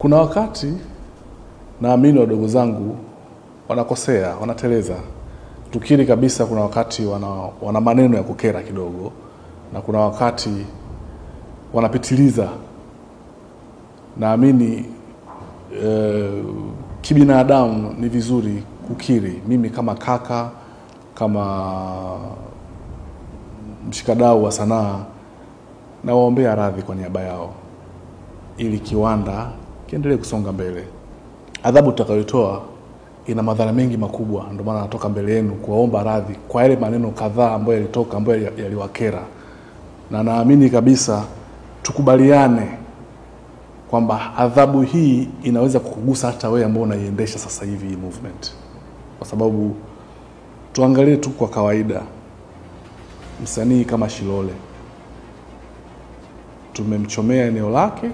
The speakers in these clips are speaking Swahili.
Kuna wakati naamini wadogo zangu wanakosea, wanateleza. Tukiri kabisa kuna wakati wana maneno ya kukera kidogo na kuna wakati wanapitiliza. Naamini kibinadamu ni vizuri kukiri. Mimi kama kaka, kama mshikadau wa sanaa, nawaombea radhi kwa niaba yao ili kiwanda kiendelee kusonga mbele. Adhabu tutakayotoa ina madhara mengi makubwa, ndio maana natoka mbele yenu kuwaomba radhi kwa yale maneno kadhaa ambayo yalitoka, ambayo yaliwakera. Na naamini kabisa tukubaliane kwamba adhabu hii inaweza kukugusa hata wewe ambao unaiendesha sasa hivi movement. Kwa sababu tuangalie tu kwa kawaida, msanii kama Shilole tumemchomea eneo lake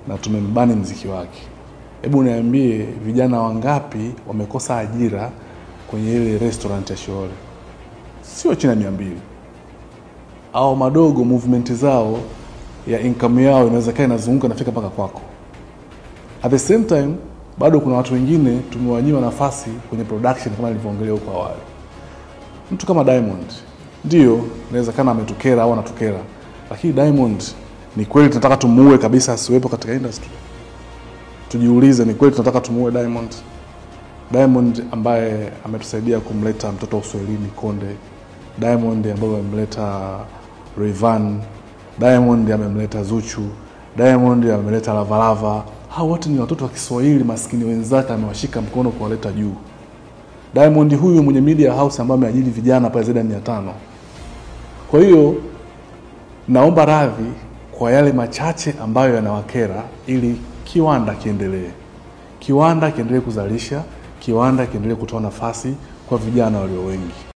na tumembani mziki wake. Hebu niambie vijana wangapi wamekosa ajira kwenye ile restaurant ya Shilole? Sio chini ya 200. Au madogo movement zao ya income yao inaweza kaa inazunguka nafika mpaka kwako. At the same time bado kuna watu wengine tumewanyima nafasi kwenye production kama nilivyoongelea huko awali. Mtu kama Diamond ndio inawezekana ametukera au anatukera, lakini Diamond ni kweli tunataka tumuue kabisa asiwepo katika industry? Tujiulize, ni kweli tunataka tumuue Diamond? Diamond ambaye ametusaidia kumleta mtoto wa Uswahilini Konde, Diamond ambaye amemleta Rayvanny, Diamond amemleta Zuchu, Diamond ameleta Lavalava. Hao wote ni watoto wa Kiswahili maskini wenzake, amewashika mkono kuwaleta juu. Diamond huyu mwenye media house ambaye ameajiri vijana pale zaidi ya 500. Kwa hiyo naomba radhi kwa yale machache ambayo yanawakera, ili kiwanda kiendelee. Kiwanda kiendelee kuzalisha, kiwanda kiendelee kutoa nafasi kwa vijana walio wengi.